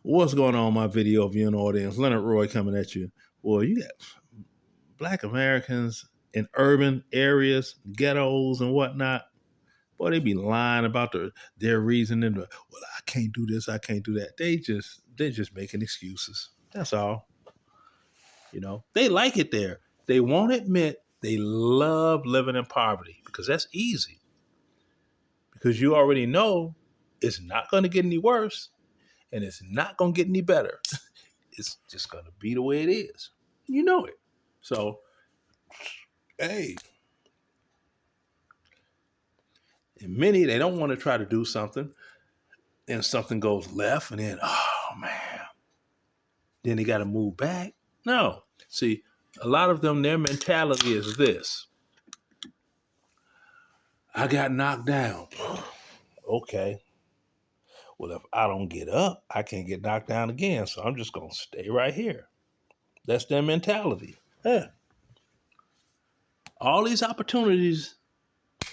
What's going on, my video viewing audience? Leonard Roy coming at you. Well, you got Black Americans in urban areas, ghettos, and whatnot. Boy, they be lying about their reasoning. Well, I can't do this, I can't do that. They're just making excuses. That's all. They like it there. They won't admit they love living in poverty because that's easy. Because you already know it's not going to get any worse and it's not going to get any better. It's just going to be the way it is. You know it. So, hey, and many, they don't want to try to do something and something goes left and then, oh man, then they got to move back. No. See, a lot of them, their mentality is this. I got knocked down. Okay. Well, if I don't get up, I can't get knocked down again. So I'm just going to stay right here. That's their mentality. Yeah. All these opportunities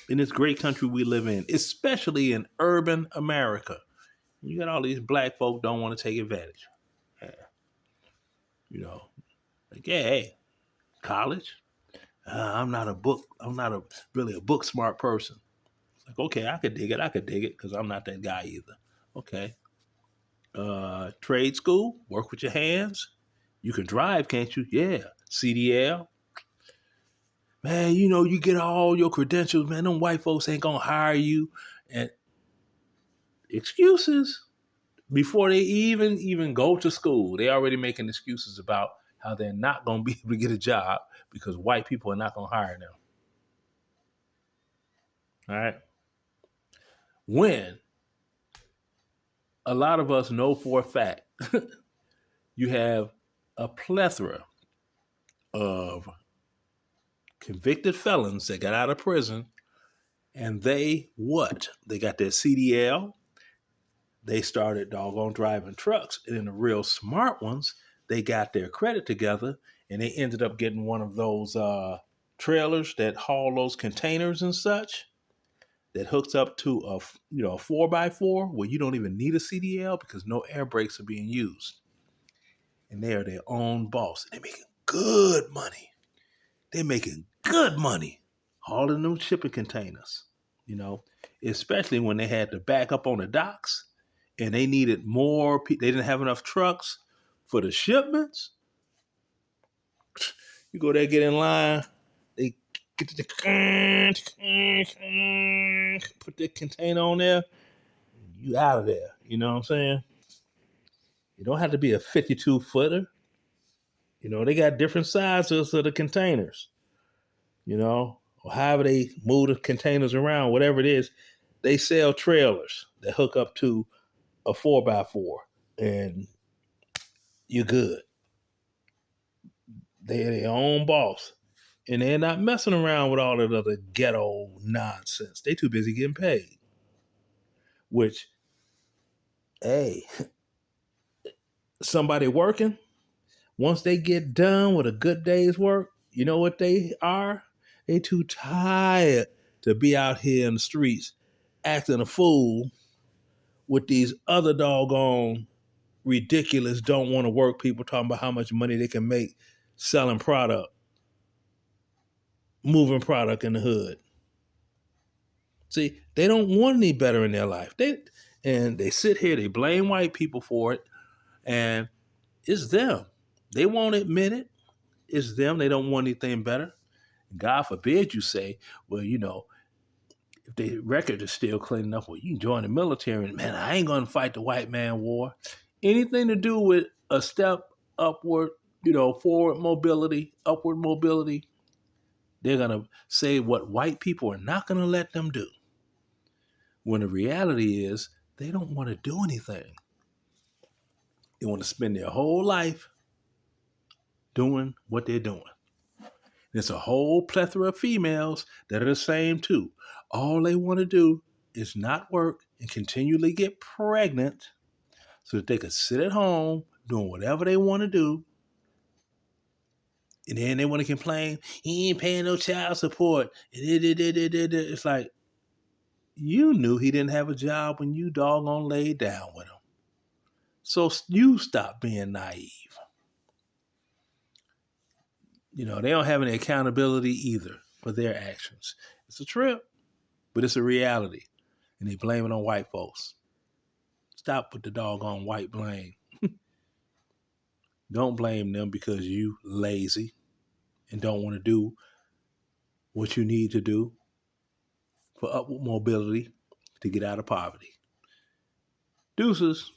in this great country we live in, especially in urban America. You got all these black folk don't want to take advantage. Yeah. Like, yeah, hey, college. I'm not really a book smart person. It's like, okay, I could dig it because I'm not that guy either. Okay. Trade school, work with your hands. You can drive, can't you? Yeah. CDL. Man, you get all your credentials, man. Them white folks ain't gonna hire you. And excuses before they even go to school. They already making excuses about how they're not gonna be able to get a job because white people are not gonna hire them. All right. When a lot of us know for a fact you have a plethora of convicted felons that got out of prison and they got their CDL. They started doggone driving trucks. And then the real smart ones, they got their credit together and they ended up getting one of those trailers that haul those containers and such that hooks up to a 4x4 where you don't even need a CDL because no air brakes are being used. And they are their own boss. They're making good money. Hauling them shipping containers, especially when they had to back up on the docks and they needed more people. They didn't have enough trucks for the shipments. You go there, get in line. They get put the container on there. You out of there. You know what I'm saying? You don't have to be a 52 footer. They got different sizes of the containers. Or however they move the containers around, whatever it is, they sell trailers that hook up to a 4x4 and you're good. They're their own boss. And they're not messing around with all that other ghetto nonsense. They too busy getting paid. Which, hey, somebody working, once they get done with a good day's work, you know what they are? They too tired to be out here in the streets acting a fool with these other doggone ridiculous don't want to work people talking about how much money they can make selling product, moving product in the hood. See, they don't want any better in their life. They sit here, they blame white people for it, and it's them. They won't admit it. It's them. They don't want anything better. God forbid you say, well, if the record is still clean enough, well, you can join the military. And man, I ain't going to fight the white man war. Anything to do with a step upward, forward mobility, upward mobility, they're going to say what white people are not going to let them do. When the reality is they don't want to do anything. They want to spend their whole life doing what they're doing. There's a whole plethora of females that are the same too. All they want to do is not work and continually get pregnant so that they can sit at home doing whatever they want to do. And then they want to complain, he ain't paying no child support. It's like, you knew he didn't have a job when you doggone laid down with him. So you stop being naive. They don't have any accountability either for their actions. It's a trip, but it's a reality. And they blame it on white folks. Stop with the doggone white blame. Don't blame them because you lazy and don't want to do what you need to do for upward mobility to get out of poverty. Deuces.